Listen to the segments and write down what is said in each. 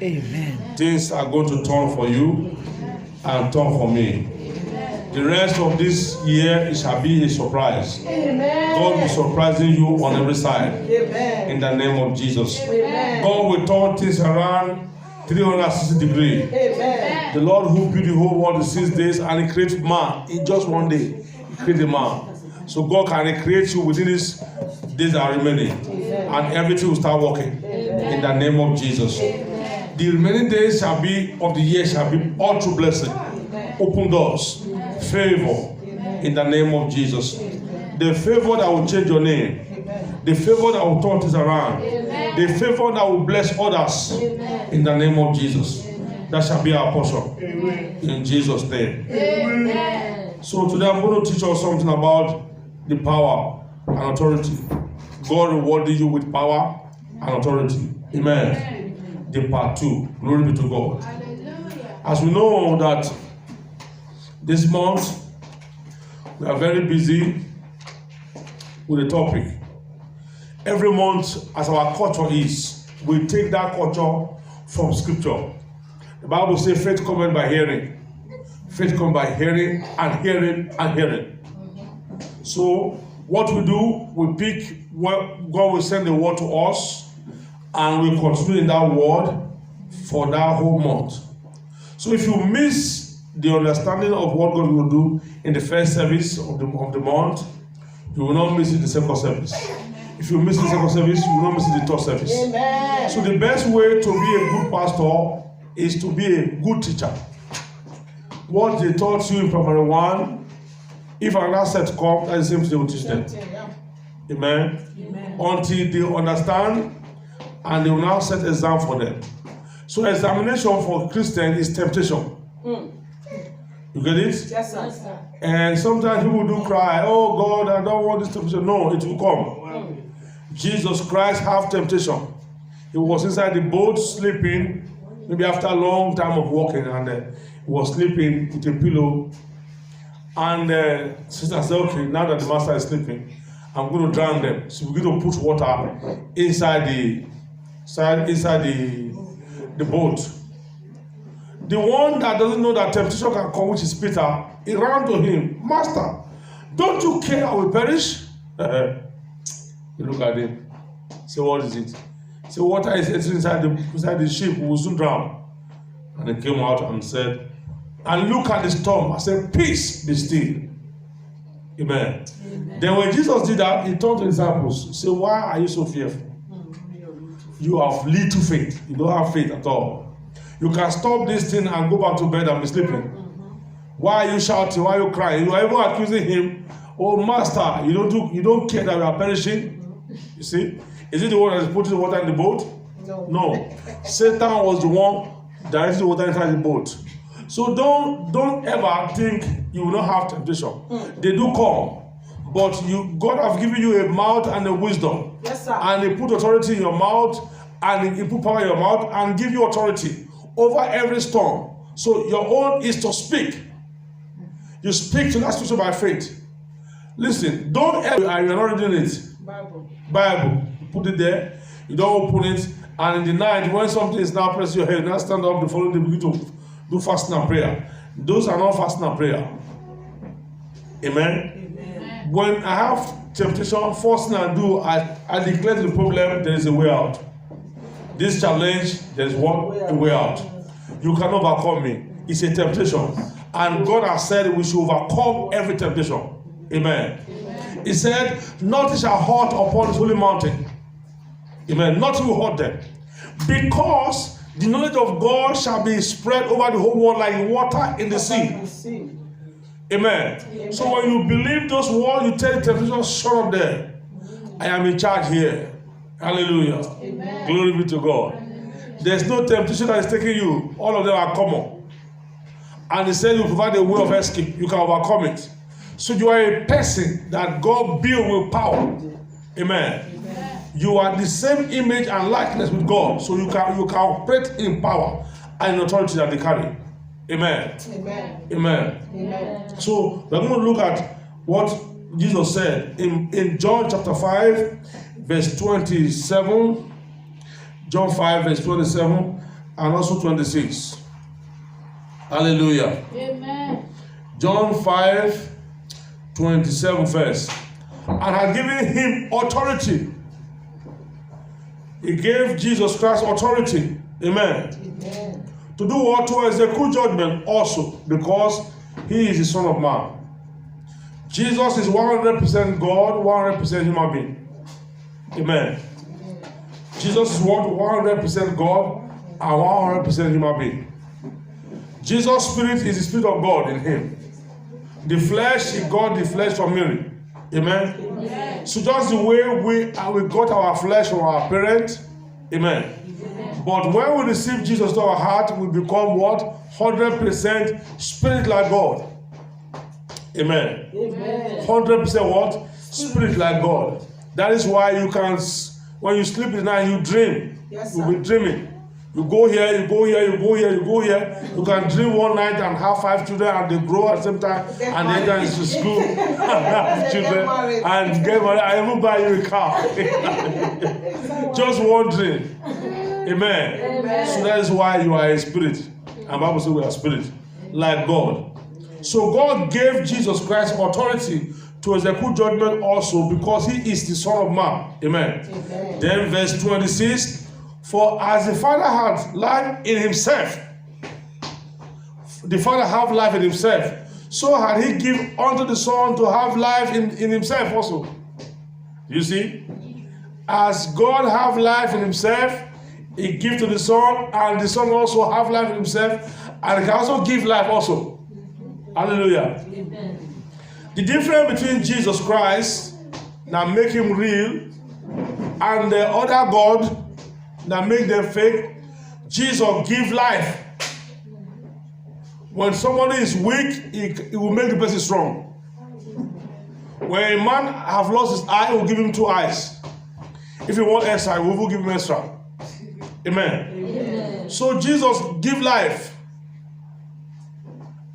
Amen. Things are going to turn for you and turn for me. The rest of this year, it shall be a surprise. Amen. God will surprising you on every side. Amen. In the name of Jesus. Amen. God will turn things around 360 degrees. Amen. The Lord who built the whole world in 6 days and He created man in just one day. He created man. So God can recreate you within these days that are remaining. Amen. And everything will start working. Amen. In the name of Jesus. Amen. The remaining days shall be of the year shall be all true blessing. Amen. Open doors. Amen. Favor. Amen. In the name of Jesus. Amen. The favor that will change your name. Amen. The favor that will turn things around. Amen. The favor that will bless others. Amen. In the name of Jesus. Amen. That shall be our portion. Amen. In Jesus' name. Amen. So today I'm going to teach us something about the power and authority. God rewarded you with power and authority. Amen. The part 2. Glory be to God. As we know that this month we are very busy with the topic. Every month, as our culture is, we take that culture from scripture. The Bible says faith comes by hearing. Faith comes by hearing and hearing and hearing. So what we do, we pick what God will send the word to us and we continue in that word for that whole month. So if you miss the understanding of what God will do in the first service of the month, you will not miss it in the second service. If you miss the second service, you will not miss it in the third service. Amen. So the best way to be a good pastor is to be a good teacher. What they taught you in primary 1, if another set comes, that's the same thing they will teach them. Amen. Amen. Until they understand and they will now set exam for them. So examination for Christian is temptation. You get it? Yes, sir. And sometimes people do cry, oh God, I don't want this temptation. No, it will come. Jesus Christ have temptation. He was inside the boat sleeping, maybe after a long time of walking, and he was sleeping with a pillow. And sister said, okay, now that the master is sleeping, I'm going to drown them. So we're going to put water inside the boat. The one that doesn't know that temptation can come, which is Peter, he ran to him, Master, don't you care I will perish? You look at him. Say, what is it? Say, water is inside the ship, we will soon drown. And he came out and said, and look at the storm. I said, peace, be still. Amen. Amen. Then when Jesus did that, he told the disciples, he said, why are you so fearful? You have little faith. You don't have faith at all. You can stop this thing and go back to bed and be sleeping. Why are you shouting? Why are you crying? You are even accusing him. Oh, master, you don't care that we are perishing. You see? Is it the one that is putting the water in the boat? No. Satan was the one directing the water inside the boat. So don't ever think you will not have temptation. They do come. But God has given you a mouth and a wisdom. Yes, sir. And He put authority in your mouth and He put power in your mouth and give you authority over every storm. So your own is to speak. You speak to that situation by faith. Listen, don't ever, you're not reading it. Bible. You put it there. You don't open it. And in the night, when something is now pressing your head, now stand up the following day, begin to do fasting and prayer. Those are not fasting and prayer. Amen. Amen. When I have temptation, first thing I do, I declare to the problem, there is a way out. This challenge, there is a way out. You can overcome me. It's a temptation. And God has said we should overcome every temptation. Amen. Amen. He said, nothing shall hurt upon this holy mountain. Amen. Nothing will hurt them. Because the knowledge of God shall be spread over the whole world like water in the sea. Amen. Amen. So when you believe those words, you tell the temptation, shut up there. I am in charge here. Hallelujah. Amen. Glory be to God. Amen. There's no temptation that is taking you. All of them are common. And He said He will provide a way of escape. You can overcome it. So you are a person that God built with power. Amen. Amen. You are the same image and likeness with God. So you can operate in power and in authority that they carry. Amen. Amen. Amen. Amen. So we're going to look at what Jesus said in John chapter 5, verse 27. John 5, verse 27. and also 26. Hallelujah. Amen. John 5:27 verse. And had given him authority. He gave Jesus Christ authority. Amen. Amen. To do what? To execute judgment also, because he is the Son of Man. Jesus is 100% God, 100% human being. Amen. Jesus is what? 100% God and 100% human being. Jesus' spirit is the spirit of God in him. The flesh, he got the flesh from Mary. Amen. Amen. So just the way we got our flesh from our parents. Amen. But when we receive Jesus to our heart, we become what? 100% spirit like God. Amen. Amen. 100% what? Spirit like God. That is why you can, when you sleep at night, you dream. Yes, You'll sir. be dreaming. You go here, you go here, you go here, you go here. You can dream one night and have 5 children and they grow at the same time Get and they enter married. into school and have children married. and get married. I even buy you a car. Just one dream. Amen. So that is why you are a spirit. And Bible says we are spirit, like God. So God gave Jesus Christ authority to execute judgment also because he is the Son of Man. Amen. Amen. Then verse 26, for as the Father had life in himself, the Father have life in himself, so had he given unto the Son to have life in himself also. You see? As God have life in himself, he give to the Son, and the Son also have life in himself, and he can also give life also. Hallelujah. Amen. The difference between Jesus Christ that make him real and the other God that make them fake, Jesus give life. When somebody is weak, he will make the person strong. When a man have lost his eye, he will give him 2 eyes. If he want extra, he will give him extra. Amen. Amen. So Jesus give life.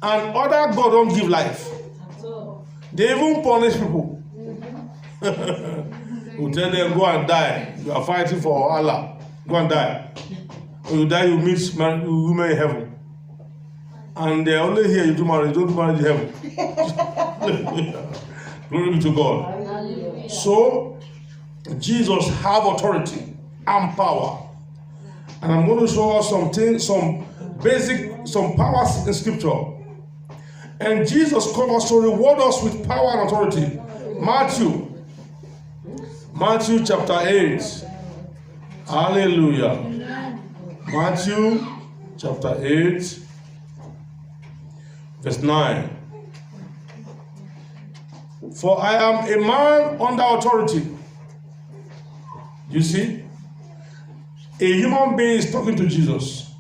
And other God don't give life. So, They even punish people. You tell them, go and die. You are fighting for Allah. Go and die. When you die, you meet women in heaven. And they only hear you do marriage, don't do marriage in heaven. Glory be to God. hallelujah. So, Jesus have authority and power. And I'm going to show us some powers in scripture. And Jesus comes us to reward us with power and authority. Matthew chapter 8. Hallelujah. Matthew chapter 8, verse 9. For I am a man under authority. You see? A human being is talking to Jesus.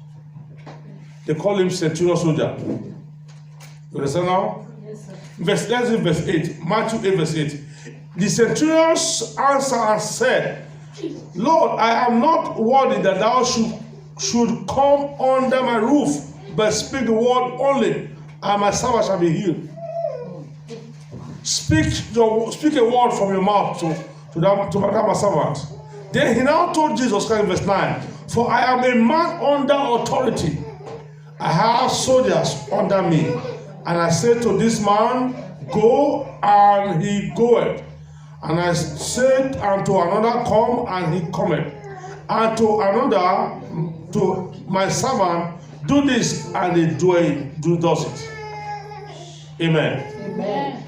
They call him centurion soldier. You understand now? Yes, sir. Let's read verse 8. Matthew 8, verse 8. The centurion answered and said, Lord, I am not worthy that thou should come under my roof, but speak the word only, and my servant shall be healed. Speak a word from your mouth to my servant. Then he now told Jesus Christ in verse 9, for I am a man under authority. I have soldiers under me. And I said to this man, go, and he goeth. And I said unto another, come, and he cometh. And to another, to my servant, do this, and he does it. Amen. Amen.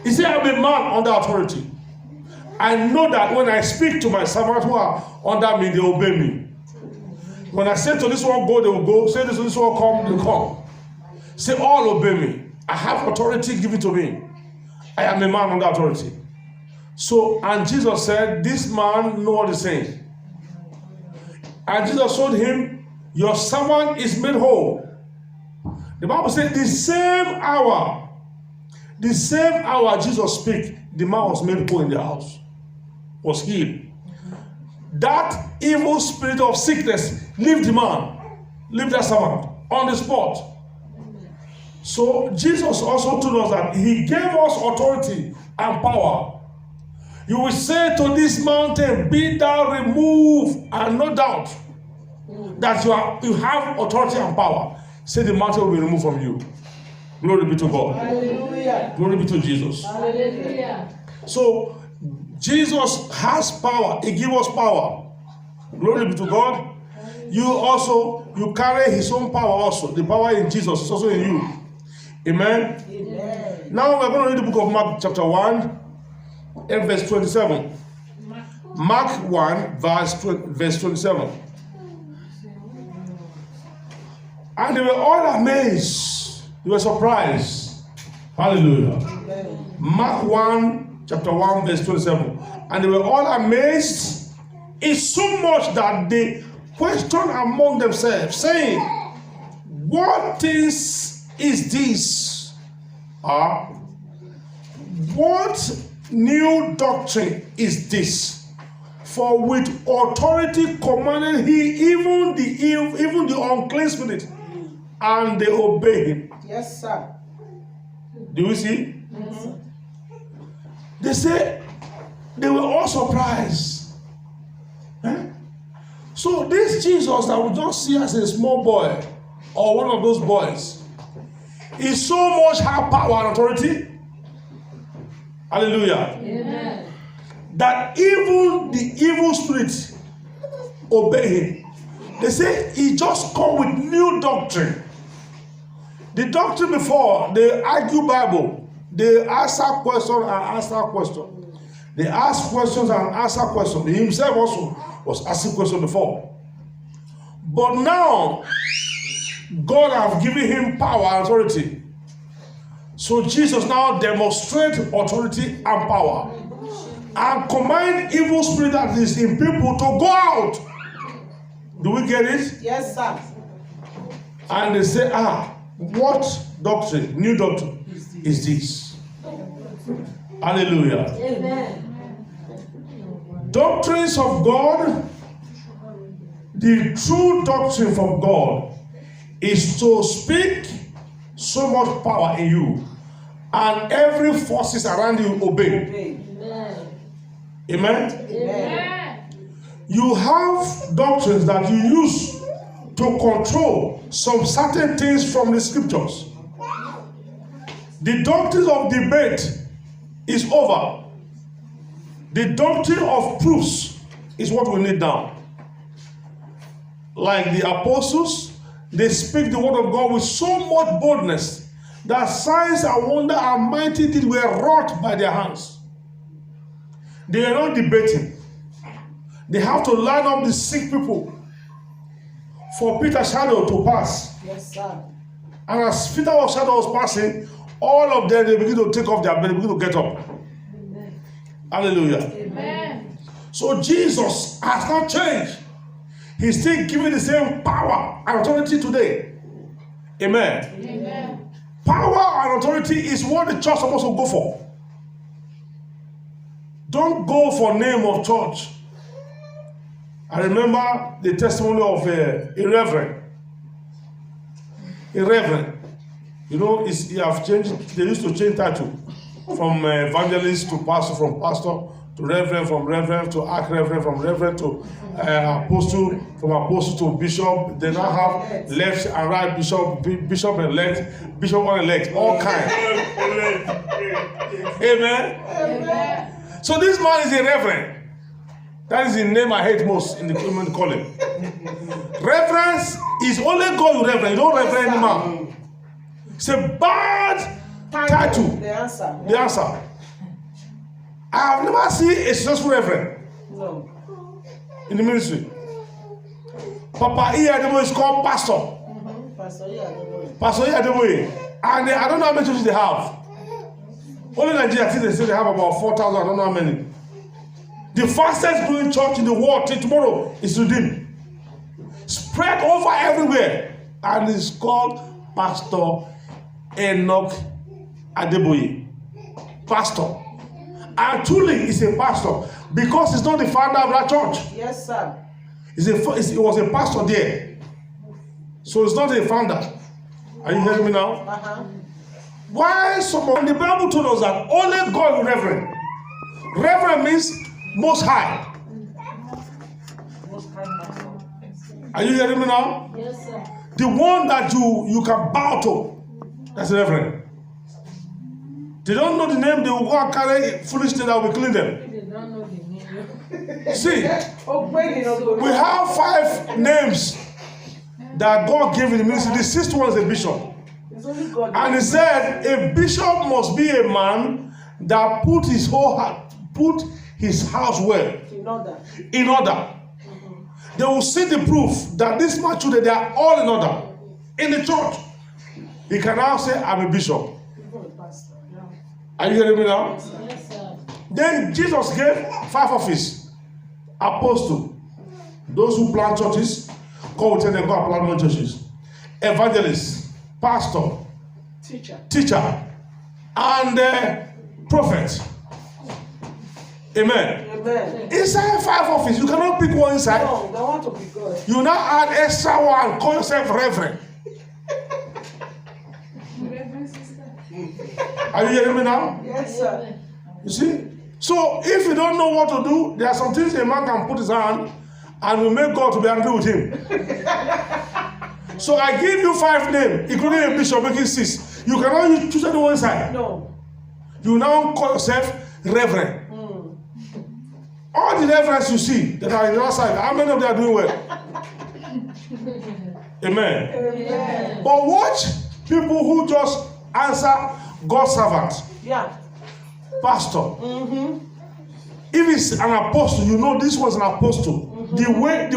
He said, I'm a man under authority. I know that when I speak to my servants who are under me, they obey me. When I say to this one, go, they will go. Say to this one, come, they will come. Say, all obey me. I have authority given to me. I am a man under authority. So, and Jesus said, this man know what he's saying. And Jesus told him, your servant is made whole. The Bible said, the same hour Jesus speak, the man was made whole in the house, was healed. That evil spirit of sickness leave the man, leave that servant on the spot. So Jesus also told us that he gave us authority and power. You will say to this mountain, be thou removed, and no doubt that you have authority and power, say the mountain will be removed from you. Glory be to God. Hallelujah. Glory be to Jesus. Hallelujah. So Jesus has power. He gives us power. Glory be to God. You carry his own power also. The power in Jesus is also in you. Amen. Amen. Now we're going to read the book of Mark chapter 1 and verse 27. Mark 1 verse 27. And they were all amazed. They were surprised. Hallelujah. Amen. Mark 1 chapter 1 verse 27. And they were all amazed, it's so much that they questioned among themselves, saying, what things is this? What new doctrine is this? For with authority commanded he even the unclean spirit, and they obey him. Yes, sir. Do you see? Yes, sir. They say they were all surprised. So this Jesus that we just see as a small boy or one of those boys is so much have power and authority. Hallelujah. Amen. That even the evil spirits obey him. They say he just come with new doctrine. The doctrine before, they argue Bible. They answer question and answer question. They ask questions and answer questions. He himself also was asking questions before. But now, God has given him power and authority. So Jesus now demonstrates authority and power. And command evil spirit that is in people to go out. Do we get it? Yes, sir. And they say, what doctrine, new doctrine is this? Hallelujah. Amen. Doctrines of God, the true doctrine from God is to speak so much power in you, and every forces around you obey. Amen. Amen. Amen. You have doctrines that you use to control some certain things from the scriptures. The doctrine of debate is over. The doctrine of proofs is what we need now. Like the apostles, they speak the word of God with so much boldness that signs and wonder and mighty deeds were wrought by their hands. They are not debating. They have to line up the sick people for Peter's shadow to pass. Yes, sir. And as Peter's shadow was passing, all of them, they begin to take off their bed, they begin to get up. Amen. Hallelujah. Amen. So Jesus has not changed. He's still giving the same power and authority today. Amen. Amen. Power and authority is what the church is supposed to go for. Don't go for name of church. I remember the testimony of a reverend. A reverend. You know, he have changed. They used to change title from evangelist to pastor, from pastor to reverend, from reverend to arch-reverend, from reverend to apostle, from apostle to bishop. They now have left and right bishop, bishop elect, bishop unelect, all kinds. Amen. Amen. So this man is a reverend. That is the name I hate most in the human calling. Reverence is only God you reverend. You don't reverend any man. It's a bad title. The answer. The answer. I have never seen a successful reverend No. in the ministry. Papa Iyadebo is called pastor. Pastor, yeah, the boy. Pastor Iyadebo. And I don't know how many churches they have. Only Nigeria, I think they say they have about 4,000. I don't know how many. The fastest growing church in the world till tomorrow is Redeemed. Spread over everywhere. And it's called Pastor Enoch Adeboye. Pastor. And truly, he's a pastor because he's not the founder of that church. Yes, sir. He was a pastor there. So he's not a founder. Are you hearing me now? Uh-huh. Why someone, the Bible told us that only God is reverend. Reverend means most high. Most high pastor. Are you hearing me now? Yes, sir. The one that you can bow to, that's the reverend. They don't know the name, they will go and carry foolish things that will kill them. They don't know the name. See, Oh, wait, we have 5 names that God gave in the ministry. The 6th one is a bishop. It's only God. And he said, a bishop must be a man that put his house well in order. They will see the proof that this man children, they are all in order in the church. He can now say, I'm a bishop. Are you hearing me now? Yes, sir. Then Jesus gave 5 offices. Apostle, those who plant churches, God will tell them, go and plant more churches. Evangelist, pastor, teacher, and prophet. Amen. Amen. Inside 5 offices, you cannot pick one inside. No, they want to be good. You now add extra one, call yourself reverend. Are you hearing me now? Yes, sir. You see? So if you don't know what to do, there are some things a man can put his hand and will make God to be angry with him. So I give you 5 names, including a bishop, making 6. You cannot choose any one side. No. You now call yourself reverend. All the reverends you see that are in the other side, how many of them are doing well? Amen. Amen. But watch people who just answer God's servant, Yeah. pastor. If it's an apostle, you know this was an apostle. The way,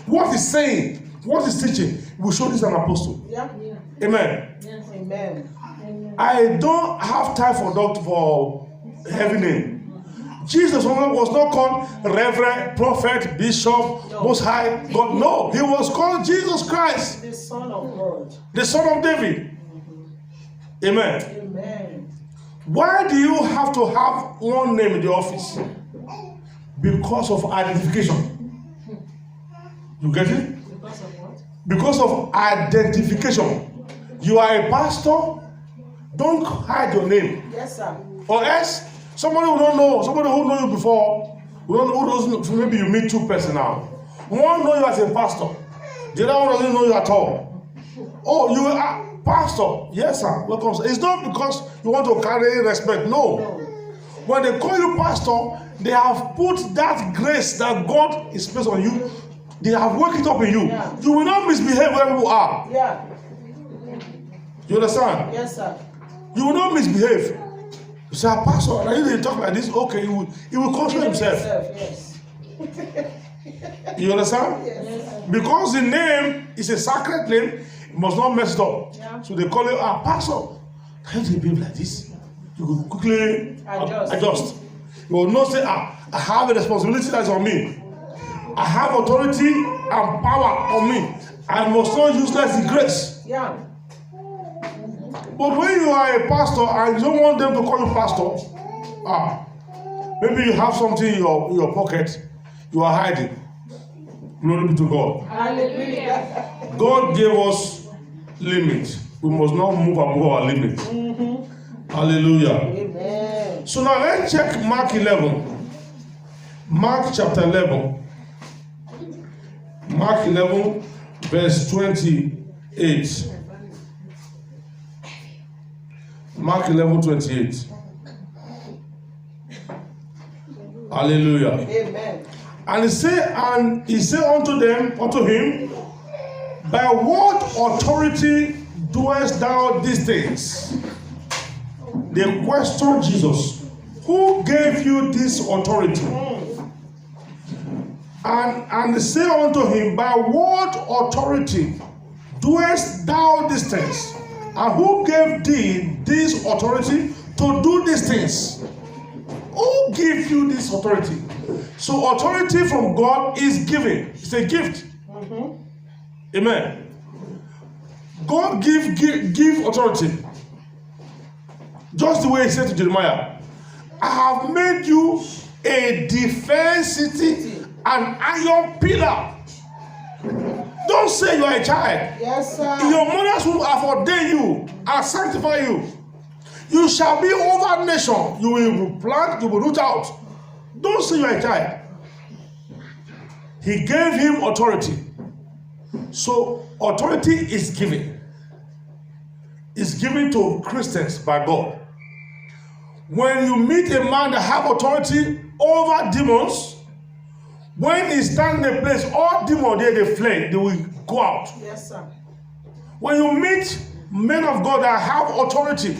what he's saying, what he's teaching, will show this is an apostle. Yeah. Amen. Yes. Amen. Amen. I don't have time for heavy name. Jesus was not called Reverend, Prophet, Bishop, Most High God. No, he was called Jesus Christ, The Son of God. the Son of David. Amen. Amen. Why do you have to have one name in the office? Because of identification. You get it? Because of what? Because of identification. You are a pastor, don't hide your name. Yes, sir. Or else, somebody who don't know, somebody who know you before, who doesn't, maybe you meet 2 persons now. One know you as a pastor, the other one doesn't know you at all. Oh, you are pastor. Yes, sir. Welcome. It's not because you want to carry respect. No. When they call you pastor, they have put that grace that God is placed on you. They have worked it up in you. Yeah. You will not misbehave where you are. Yeah. You understand? Yes, sir. You will not misbehave. You say, pastor, and you talk like this, okay, he will control himself. Yes. You understand? Yes. Because the name is a sacred name, it must not mess it up. Yeah. So they call you, pastor. How do you behave like this? You will quickly adjust. You will not say, I have a responsibility that's on me. I have authority and power on me. I must not use less the grace. Yeah. But when you are a pastor and you don't want them to call you pastor, maybe you have something in your pocket, you are hiding. Glory be to God. Hallelujah. God gave us limits. We must not move above our limits. Hallelujah. Amen. So now let's check Mark 11. Mark chapter 11. Mark 11, verse 28. Mark 11:28. Hallelujah. Amen. And he said unto him, by what authority doest thou these things? They questioned Jesus, who gave you this authority? And they say unto him, by what authority doest thou these things? And who gave thee this authority to do these things? Who gave you this authority? So authority from God is given. It's a gift. Amen. God give authority. Just the way he said to Jeremiah, I have made you a defense city, an iron pillar. Don't say you are a child. Yes, sir. Your mother's womb have ordained you and sanctified you. You shall be over nation. You will plant, you will root out. Don't say you are a child. He gave him authority. So authority is given. It's given to Christians by God. When you meet a man that have authority over demons, when he stand in a place, all demons there they flee, they will go out. Yes, sir. When you meet men of God that have authority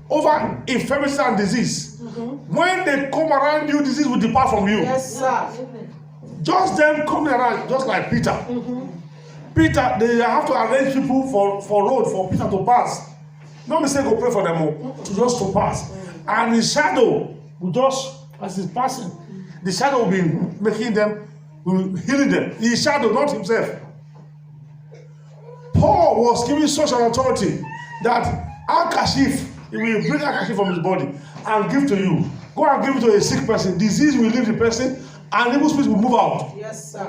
over infirmity and disease, when they come around you, disease will depart from you. Yes, sir. Just them coming around, just like Peter. Peter, they have to arrange people for road for Peter to pass. Not me say go pray for them all, just to pass. And his shadow will just, as he's passing, the shadow will be making them, will healing them. His shadow, not himself. Paul was given such an authority that handkerchief, he will bring handkerchief from his body and give to you. Go and give it to a sick person. Disease will leave the person and evil spirits will move out. Yes, sir.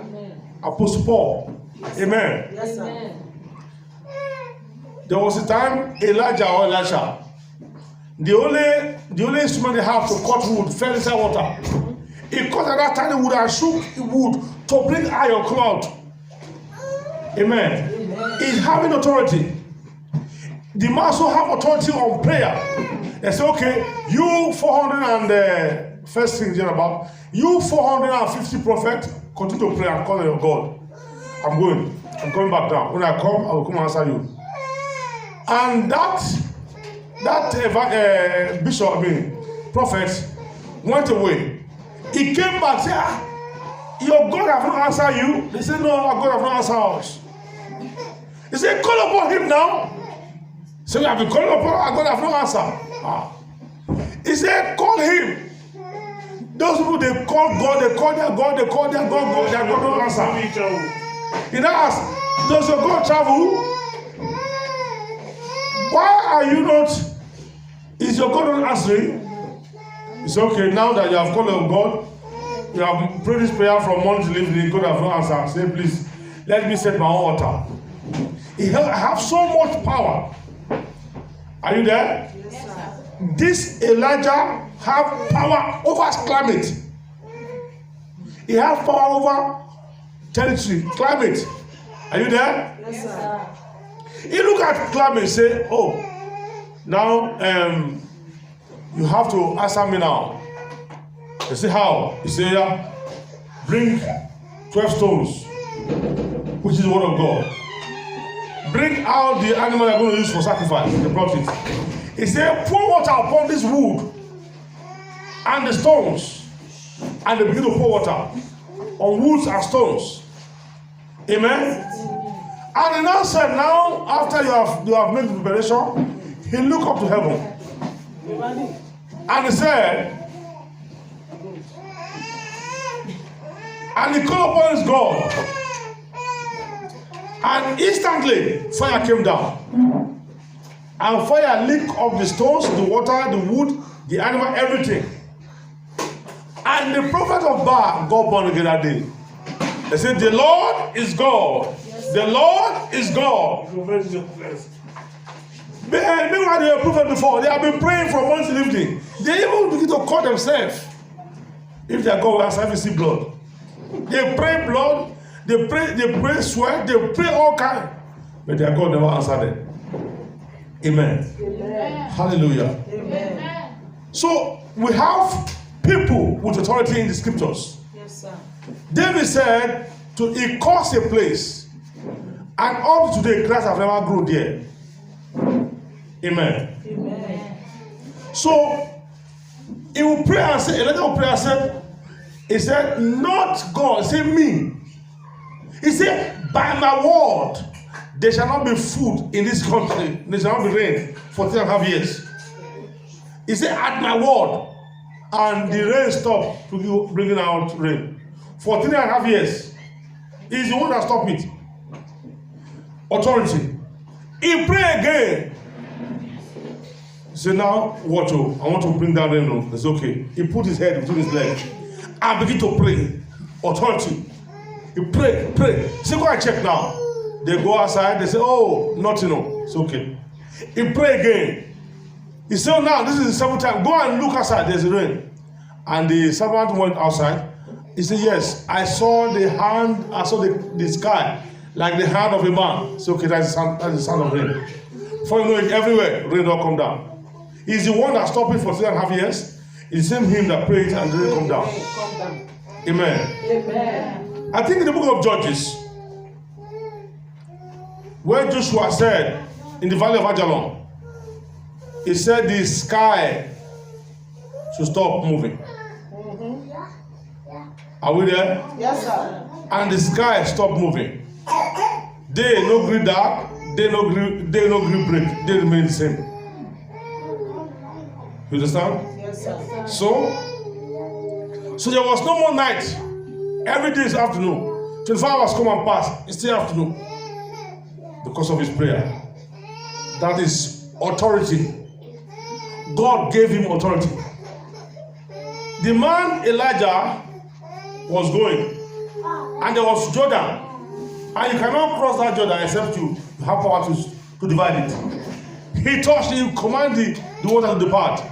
Apostle Paul. Yes, Amen. Yes, sir. There was a time Elijah or Elisha, the only instrument they have to cut wood fell inside water. He cut at that tiny wood and shook the wood to bring iron come out. Amen. He's having authority. The man also have authority on prayer. They say, okay, you 400 and first thing about you 450 prophet, continue to pray and call on your God. I'm coming back down. When I come, I will come and answer you. And that bishop, prophet, went away. He came back, said, your God have not answered you. They said, no, our God have not answered us. He said, call upon him now. So we have been calling upon our God have not answered. He said, call him. Those people, they call God, they call their God, they call their God, their God don't answer. He now asked, does your God travel? Why are you not? Is your God not answering? It's okay, now that you have called on God, you have prayed this prayer from morning to evening, God has not answered. Say, please, let me set my own altar. He have so much power. Are you there? Yes, sir. This Elijah have power over climate. He have power over territory, climate. Are you there? Yes, sir. He look at climate and say, oh, now you have to answer me now. They say, how? He say, yeah, bring 12 stones, which is the word of God. Bring out the animal you're going to use for sacrifice. They brought it. He said, pour water upon this wood and the stones. And they begin to pour water on woods and stones. Amen? And he now said, now, after you have made the preparation, he looked up to heaven. And he said, and he called upon his God. And instantly, fire came down. And fire licked up the stones, the water, the wood, the animal, everything. And the prophet of Baal got born again that day. They said, the Lord is God. Yes. The Lord is God. Meanwhile, they were prophet before. They have been praying from morning till evening. They even begin to call themselves. If their God will answer, if you see blood. They pray blood. They pray sweat, they pray all kind, but their God never answered them. Amen. Amen. Hallelujah. Amen. So we have people with authority in the scriptures. Yes, sir. David said he caused a place, and up to today grass have never grown there. Amen. Amen. So he will pray and say, Elijah will pray and say, he said, not God, say me. He said, by my word, there shall not be food in this country. There shall not be rain for 3.5 years. He said, at my word. And the rain stopped bringing out rain. For 3.5 years. He's the one that stopped it. Authority. He prayed again. He said, now, watch out. I want to bring down rain. It's okay. He put his head between his legs and began to pray. Authority. He pray. He said, go and check now. They go outside. They say, oh, nothing. No. It's okay. He pray again. He said, now, this is the seventh time. Go and look outside. There's rain. And the servant went outside. He said, yes, I saw the hand. I saw the sky like the hand of a man. Say, okay, that's the sound of rain. Before you know it, everywhere, rain don't come down. He's the one that stopped it for 3.5 years. It's the same him that prayed and the rain come down. Come down. Amen. Amen. I think in the book of Judges, where Joshua said, in the valley of Ajalon, he said the sky should stop moving. Are we there? Yes, sir. And the sky stopped moving. Day no green dark, day no green break, they remain the same. You understand? Yes, sir. So there was no more night. Every day is afternoon. 24 hours come and pass, it's still afternoon. Because of his prayer. That is authority. God gave him authority. The man Elijah was going, and there was Jordan, and you cannot cross that Jordan except you have power to divide it. He touched, he commanded the water to depart.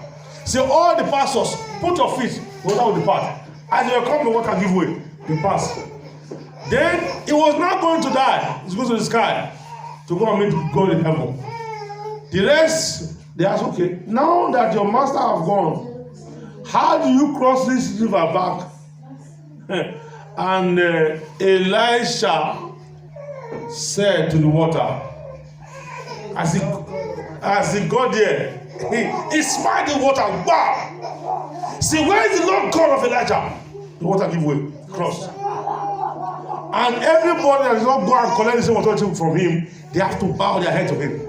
Say, all the pastors, put your feet, the water will depart. As they come, the water give way, he passed. Then he was not going to die. He's going to the sky to go and meet God in heaven. The rest, they asked, okay, now that your master have gone, how do you cross this river back? And Elisha said to the water, as he got there, he smacked the water. Wow! See, where is the Lord God of Elijah? The water give way, cross. And everybody that does not go and collect the same authority from him, they have to bow their head to him.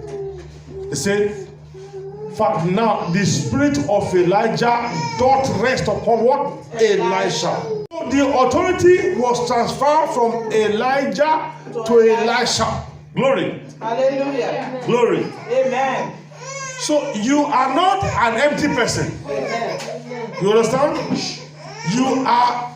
They say, in fact, now the spirit of Elijah doth rest upon what? Elisha. So the authority was transferred from Elijah to Elisha. Glory. Hallelujah. Glory. Amen. So you are not an empty person. Amen. You understand? You are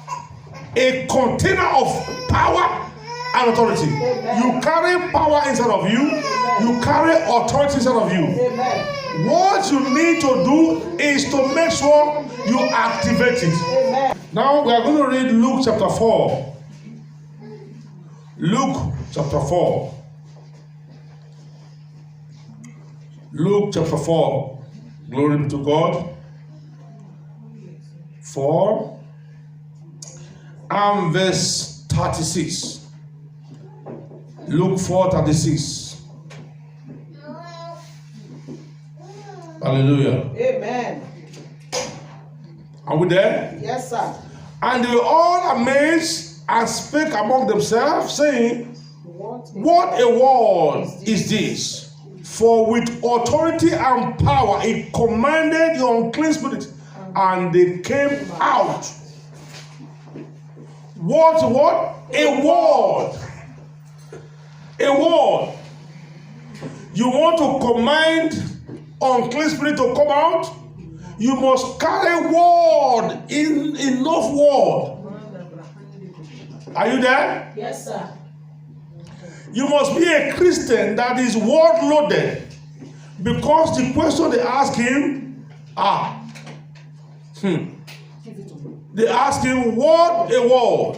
a container of power and authority. Amen. You carry power inside of you. You carry authority inside of you. Amen. What you need to do is to make sure you activate it. Amen. Now we are going to read Luke chapter 4. Luke chapter 4. Luke chapter 4. Glory be to God. 4 and verse 36. Luke 4:36. Hallelujah. Amen. Are we there? Yes, sir. And they were all amazed and spake among themselves, saying, What a word is this? For with authority and power he commanded the unclean spirit, and they came out. What? A word. A word. You want to command unclean spirit to come out? You must carry word, in enough word. Are you there? Yes, sir. You must be a Christian that is word loaded. Because the question they ask him, they asked him, what a word.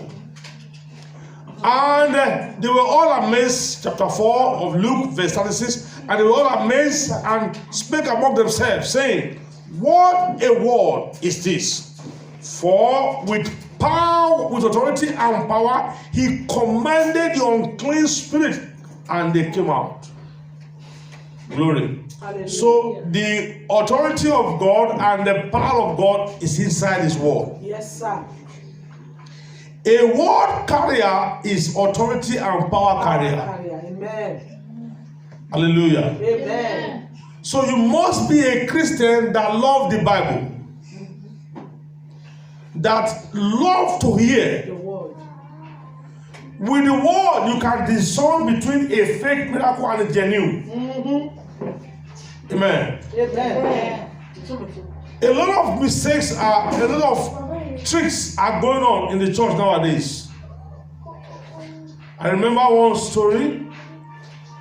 And they were all amazed, chapter 4 of Luke, verse 36, and they were all amazed and spake among themselves, saying, What a word is this? For with power, with authority and power, he commanded the unclean spirit, and they came out. Glory. Hallelujah. So the authority of God and the power of God is inside his word. Yes, sir. A word carrier is authority and power carrier. Amen. Hallelujah. Amen. So you must be a Christian that love the Bible, that love to hear. The word. With the word, you can discern between a fake miracle and a genuine. Amen. Amen. A lot of mistakes are, a lot of tricks are going on in the church nowadays. I remember one story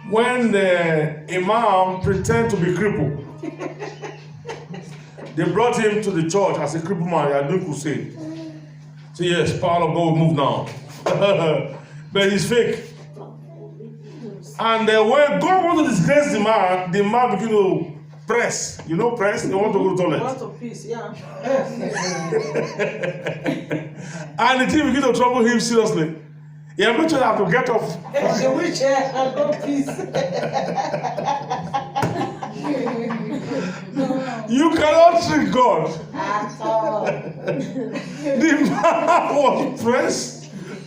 when the imam pretended to be crippled. They brought him to the church as a crippled man. They are doing crusade. So yes, power of God will move now. But he's fake. And when God wants to disgrace the man begin to press. You know, press? They want to go to the toilet. Want to peace, yeah. And the thing begin to trouble him seriously. He eventually have to get off. The wheelchair and go peace. You cannot trick God. At all. The man was pressed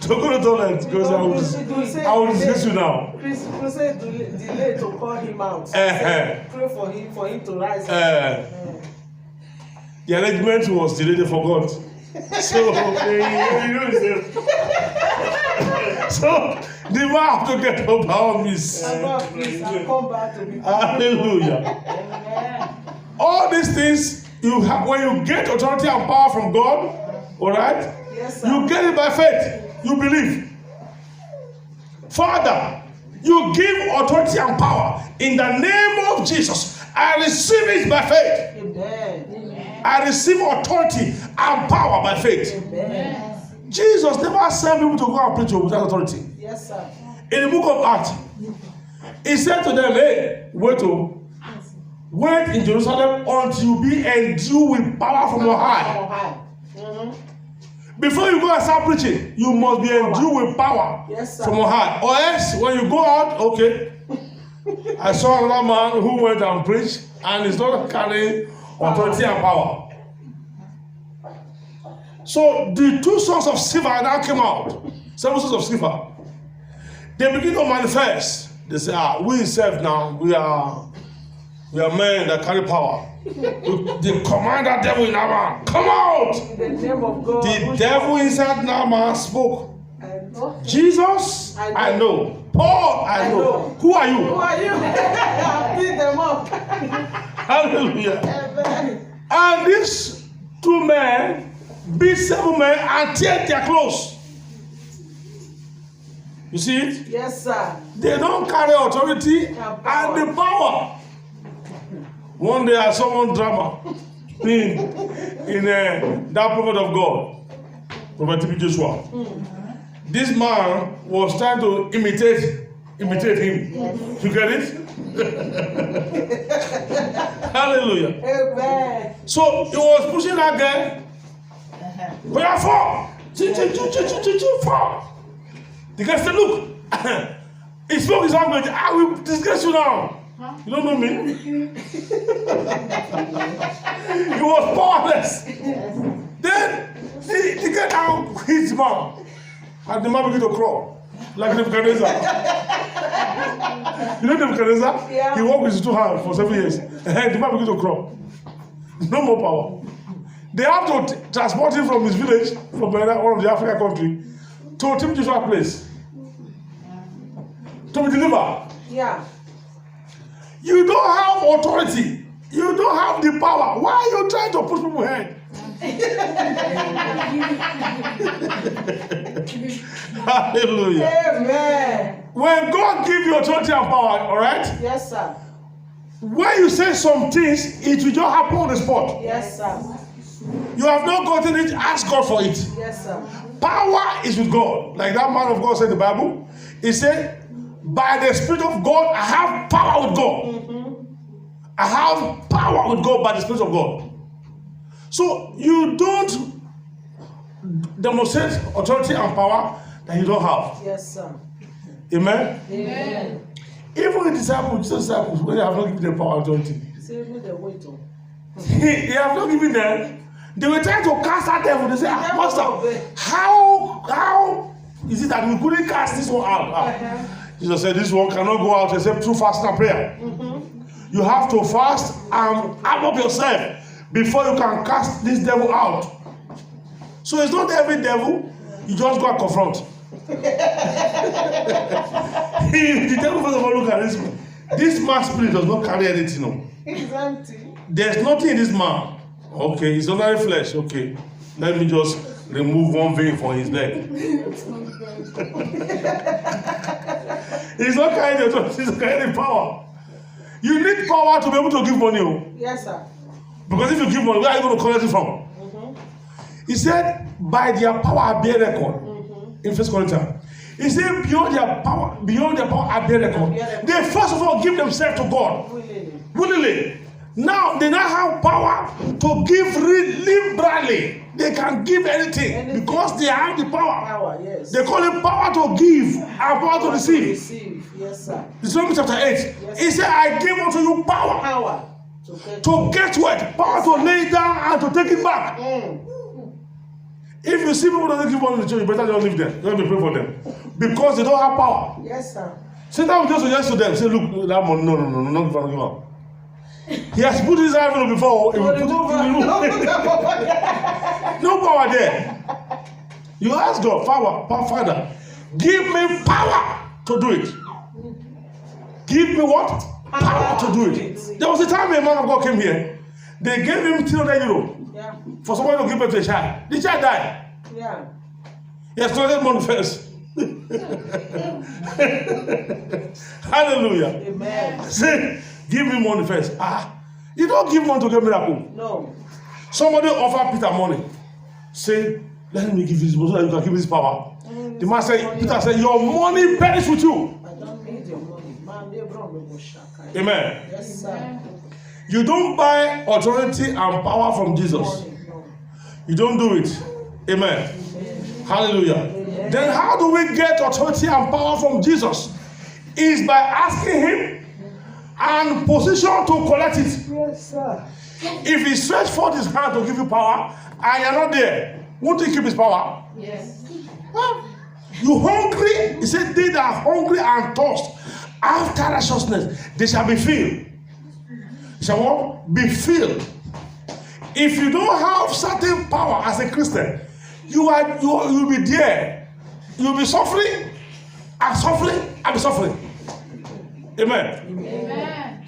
to go to the toilet because I will disgrace you now. Crusade delay to call him out. Pray for him to rise. The arrangement was delayed, they forgot. So the man have to get up our miss. And come back to be. Hallelujah. Amen. All these things you have when you get authority and power from God, all right? Yes, sir. You get it by faith. You believe. Father, you give authority and power in the name of Jesus. I receive it by faith. Amen. I receive authority and power by faith. Amen. Jesus never sent people to go and preach without authority. Yes, sir. In the book of Acts, he said to them, hey, wait in Jerusalem until you be endued with power from on high. Before you go and start preaching, you must be endued with power from on high. Or else, when you go out, okay. I saw another man who went and preached, and he's not carrying authority and power. So the two sons of Sceva now came out. 7 sons of Sceva. They begin to manifest. They say, we serve now. We are men that carry power. They command that devil in our man, come out! In the name of God. The devil inside Naaman spoke. Jesus, I know. Paul, I know. Who are you? Who are you? Beat them up. Hallelujah. And these 2 men beat 7 men and tear their clothes. You see it? Yes, sir. They don't carry authority and the power. One day I saw one drama in that prophet of God, Prophet T.B. Joshua. This man was trying to imitate him. Yes. You get it? Hallelujah. Amen. So he was pushing that guy. We are fall. Fall. The guy said, look, he spoke his language. I will disgrace you now. You don't know me? He was powerless. Then the guy now hit his man. And the man began to crawl. Like Nebuchadnezzar. You know Nebuchadnezzar? Yeah. He walked with his 2 hands for 7 years. The man began to crawl. No more power. They have to transport him from his village, from one of the African country, to Tim Joshua place. To be delivered. Yeah. You don't have authority. You don't have the power. Why are you trying to push people ahead? Hallelujah. Amen. When God gives you authority and power, all right? Yes, sir. When you say some things, it will just happen on the spot. Yes, sir. You have not gotten it, ask God for it. Yes, sir. Power is with God. Like that man of God said in the Bible. He said, by the Spirit of God, I have power with God. I have power with God by the Spirit of God. So you don't demonstrate authority and power that you don't have. Yes, sir. Amen? Amen. Even the disciples, when they have not given them power and authority, they have not given them. They were trying to cast that devil. They said, Master, how is it that we couldn't cast this one out? Jesus said, this one cannot go out except through fasting and prayer. You have to fast and arm up yourself before you can cast this devil out. So it's not every devil you just go and confront. The devil first of all look at this man's spirit does not carry anything. No. It's empty. There's nothing in this man. Okay, it's ordinary flesh. Okay, let me just remove one vein from his leg. He's not carrying the authority, he's carrying the power. You need power to be able to give money. Oh. Yes, sir. Because if you give money, where are you going to collect it from? He said, by their power I bear record. In 1 Corinthians. He said, beyond their power at their record. They first of all give themselves to God. Willingly. Now they now have power to give liberally. They can give anything because they have the power. Yes. They call it power to give and power to receive. Yes, sir. Deuteronomy chapter 8. Yes, he said, I give unto you power to get what? Power to lay down and to take it back. If you see people that don't give money to the church, you better don't leave them. You have to pray for them. Because they don't have power. Yes, sir. Satan will just suggest to them, say, look, that money, no, not give up. He has put his envelope before. No power there. You ask God, Father, give me power to do it. Give me what? Power to do it. There was a time a man of God came here. They gave him 300 euro for somebody to give birth to a child. The child died. Yeah. He has collected money first. Hallelujah. Amen. Say, give me money first. You don't give money to get miracle. No. Somebody offered Peter money. Say, let me give you this money so that you can give this power. The man said, Peter said, your money perish with you. I don't need your money. Amen. Yes, sir. You don't buy authority and power from Jesus. You don't do it. Amen. Hallelujah. Amen. Then how do we get authority and power from Jesus? Is by asking him and position to collect it. Yes, sir. If he stretch forth his hand to give you power and you're not there, won't he keep his power? Yes. You hungry? He said, they that are hungry and thirst after righteousness, they shall be filled. They shall what? Be filled. If you don't have certain power as a Christian, you'll be there. You'll be suffering and suffering and be suffering. Amen. Amen.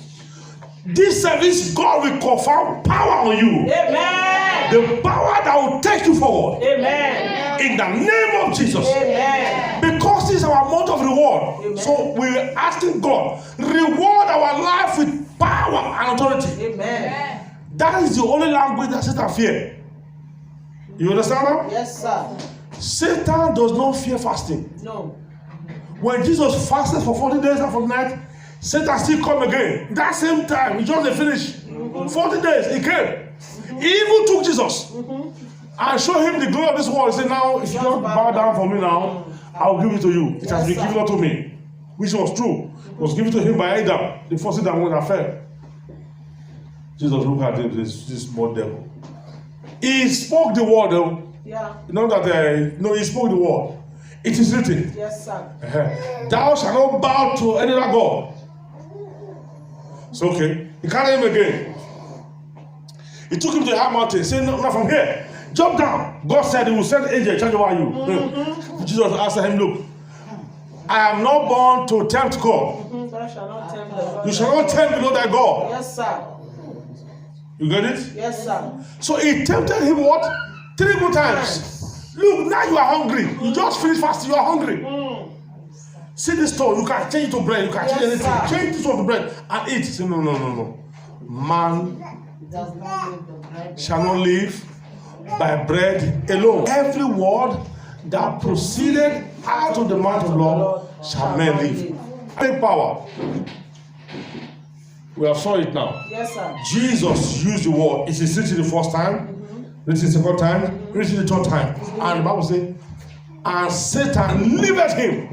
This service, God will confirm power on you. Amen. The power that will take you forward. Amen. In the name of Jesus. Amen. Because this is our month of reward. Amen. So we're asking God, reward our life with power and authority. Amen. That is the only language that Satan fears. You understand that? Yes, sir. Satan does not fear fasting. No. When Jesus fasted for 40 days and 40 nights, Satan still come again. That same time, he just finished. 40 days, he came. He even took Jesus and showed him the glory of this world. He said, now, if you don't bow down for me now, I'll give it to you. It has been given unto me. Which was true. It was given to him by Adam, the first Adam when that fell. Jesus looked at him, this small devil. He spoke the word, though. Yeah. You know that, he spoke the word. It is written. Yes, sir. Thou shalt not bow to any other God. It's okay. He carried him again. He took him to the high mountain. He said, no, not from here. Jump down. God said he will send an angel charge over you. Jesus answered him, look, I am not born to tempt God. You shall not tempt below thy God. Yes, sir. You get it? Yes, sir. So he tempted him what? 3 good times. Look, now you are hungry. You just finished fasting. You are hungry. See this stone. You can change it to bread. You can change anything. Sir. Change this one to bread and eat. Say, no. Man shall not live by bread alone. Every word that proceeded out of the mouth of the Lord shall men live. Take power. We have saw it now. Yes, sir. Jesus used the word. It is written the first time, written the second time, written the third time. And the Bible says, and Satan liveth him.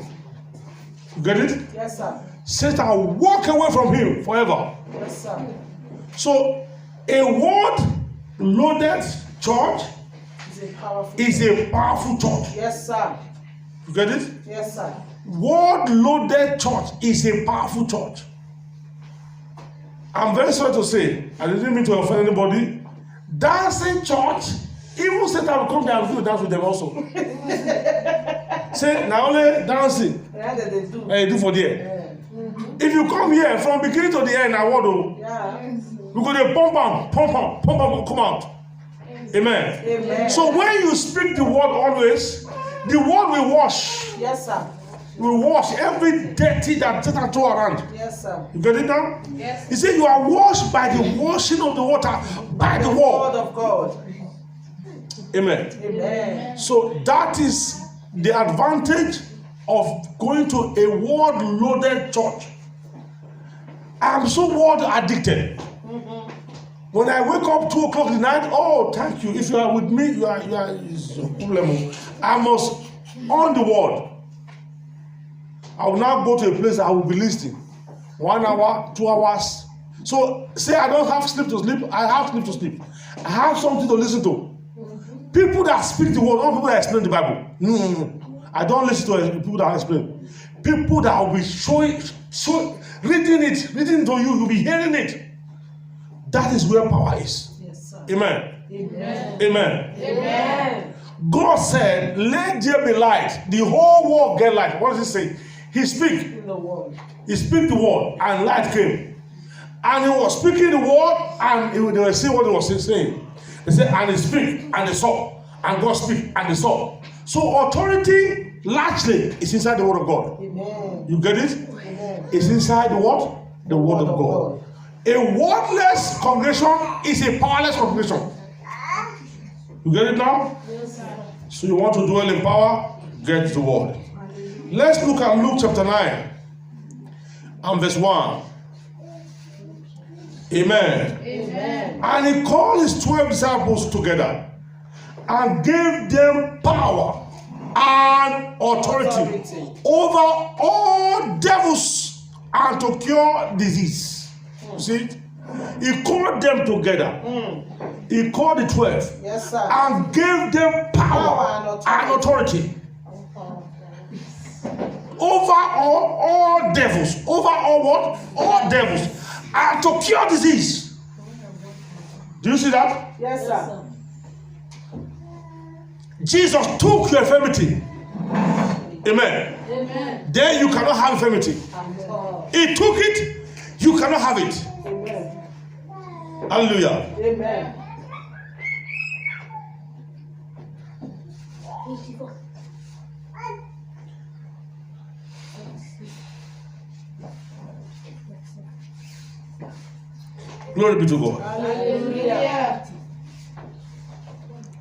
You get it? Yes, sir. Satan walk away from him forever. Yes, sir. So a word loaded church is a powerful church. Yes, sir. You get it? Yes, sir. Word loaded church is a powerful church. I'm very sorry to say, I didn't mean to offend anybody. Dancing church, even Satan will come there and do dance with them also. Say, now only dancing. Yeah, they do. And you do for there. Yeah. If you come here from beginning to the end, I want to. Yeah. You go there, pump, come out. Amen. Amen. So when you speak the word always, the word will wash. Yes, sir. Will wash every dirty that Satan throw around. Yes, sir. You get it now? Yes. He said you are washed by the washing of the water by the word. of God. Amen. Amen. So that is the advantage of going to a word-loaded church. I'm so word addicted. When I wake up 2 o'clock in the night, oh, thank you. If you are with me, it's a problem. I must on the word. I will now go to a place I will be listening. 1 hour, 2 hours. So say I don't have sleep to sleep, I have sleep to sleep. I have something to listen to. People that speak the word, not people that explain the Bible. No. I don't listen to people that explain. People that will be showing reading it to you, you'll be hearing it. That is where power is. Yes, sir. Amen. Amen. Amen. Amen. God said, let there be light. The whole world get light. What does he say? He speak. In the world. He speak the word and light came. And he was speaking the word and they were saying what he was saying. They said, and he speak and they saw. And God speak and they saw. So authority largely is inside the word of God. Amen. You get it? Amen. It's inside the what? The word of God. A wordless congregation is a powerless congregation. You get it now? Yes, sir. So you want to dwell in power? Get the word. Let's look at Luke chapter 9 and verse 1. Amen. Amen. And he called his 12 disciples together and gave them power and authority over all devils and to cure disease. You see it? He called them together. He called the 12 Yes, sir. and gave them power and authority over all devils. Over all what? All devils. And to cure disease. Do you see that? Yes, sir. Jesus took your infirmity. Amen. Amen. Then you cannot have infirmity. He took it, you cannot have it. Amen. Hallelujah. Amen. Glory be to God. Hallelujah.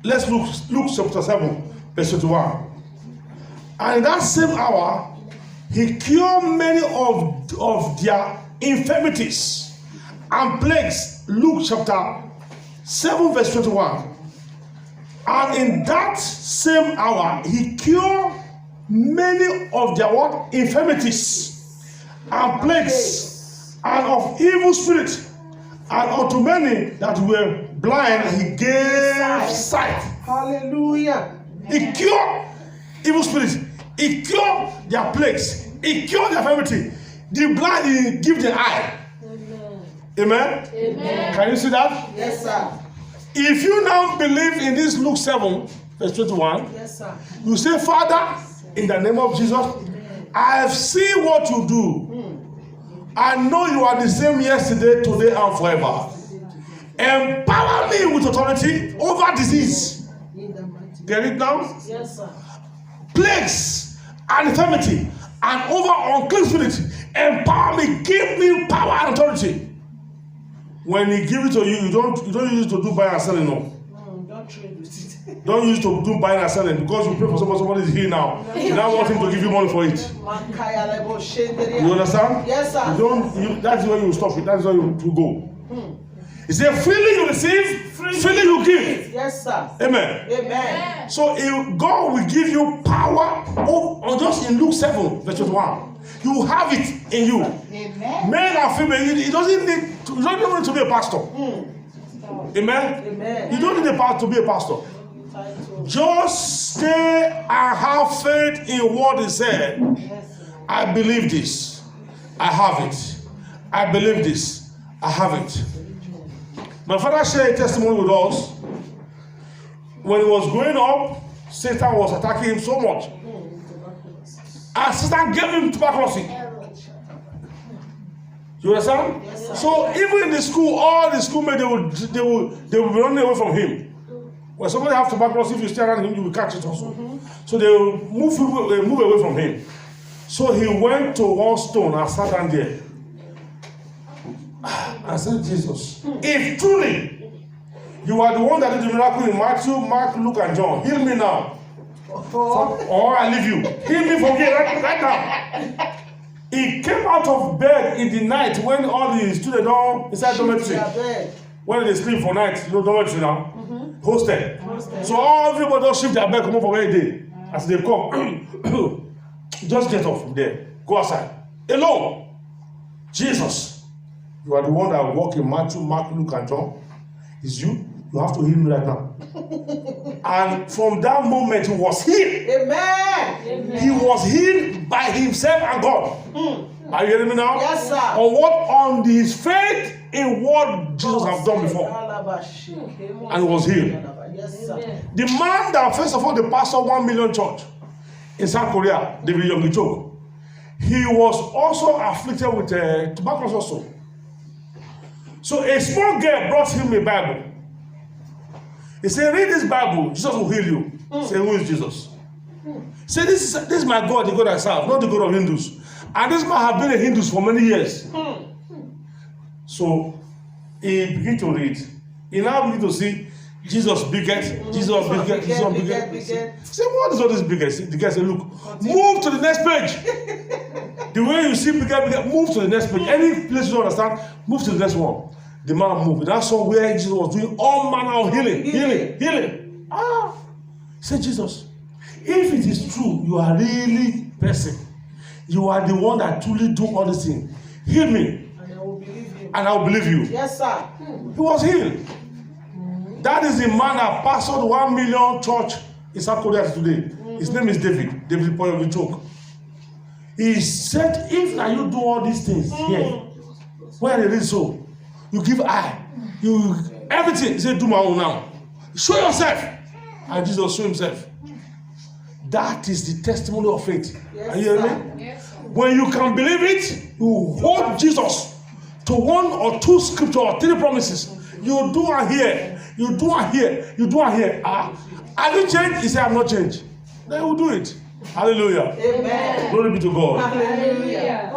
Let's look Luke chapter 7, verse 21. And in that same hour, he cured many of their infirmities and plagues. Luke chapter 7, verse 21. And in that same hour, he cured many of their what? Infirmities and plagues and of evil spirits. And unto many that were blind, he gave sight. Hallelujah. He cured evil spirits. He cured their plagues. He cured their infirmity. The blind, he give the eye. Amen. Amen. Can you see that? Yes, sir. If you now believe in this Luke 7, verse 21, Yes, sir. you say, Father, in the name of Jesus, I have seen what you do. I know you are the same yesterday, today, and forever. Empower me with authority over disease. Get it now? Yes, sir. Plagues and infirmity and over unclean spirit. Empower me, give me power and authority. When he give it to you, you don't use it to do buying and selling, no. Don't trade with it. Don't use it to do buying and selling because you pray for somebody is here now. You now want him to give you money for it. You understand? Yes, sir. That's where you stop it. That's where you go. He said, freely you receive, freely you give. Yes, sir. Amen. Amen. So God will give you power just in Luke 7, verse 21. You have it in you. Amen. Men and female, you don't need to be a pastor. Amen. Amen. You don't need a pastor to be a pastor. Just stay and have faith in what he said. I believe this. I have it. I believe this. I have it. My father shared a testimony with us. When he was growing up, Satan was attacking him so much. And Satan gave him tuberculosis. You understand? Yes, so even in the school, all the schoolmates, they will be running away from him. When somebody has tuberculosis, if you stare at him, you will catch it also. So they will move away from him. So he went to one stone and sat down there. I said, Jesus, if truly you are the one that did the miracle in Matthew, Mark, Luke, and John, heal me now. or I leave you. Heal me from here right now. He came out of bed in the night when all the students all inside dormitory. When they sleep for night, you know dormitory now. Hosted. So everybody just shift their bed, come up for every day. As they come, just get off from there. Go outside. Alone. Jesus, you are the one that walk in Matthew, Mark, Luke, and John. It's you. You have to heal me right now. And from that moment, he was healed. Amen. He was healed by himself and God. Are you hearing me now? Yes, sir. On what? On his faith in what Jesus has done before. And he was healed. Yes, sir. The man that first of all the pastor 1 million church in South Korea, David Yonggi-cho, he was also afflicted with tuberculosis also. So a small girl brought him a Bible. He said, read this Bible, Jesus will heal you. Say, who is Jesus? Say, this is my God, the God I serve, not the God of Hindus. And this man have been a Hindu for many years. So he began to read. He now began to see Jesus beget, Jesus beget, Jesus beget. Say, what is all this beget? The guy said, look, move to the next page. The way you see beget, move to the next page. Any place you don't understand, move to the next one. The man moved. That's where Jesus was doing all manner of healing. Ah, say Jesus, if it is true, you are really person. You are the one that truly do all these things. Heal me, And I will believe you. and I will believe you. Yes, sir. He was healed. That is the man that pastored 1 million church in South Korea today. His name is David Yonggi-cho. He said, if now you do all these things here, where it is so, you give eye, you everything. He said, do my own now. Show yourself. And Jesus showed himself. That is the testimony of faith. Yes, Are you hearing me? Yes, sir. When you can believe it, you hold Jesus to 1 or 2 scripture or 3 promises. You do and hear. You do and hear. You do and hear. Have you changed? He said, I'm not changed. Then he will do it. Hallelujah. Amen. Glory be to God. Hallelujah.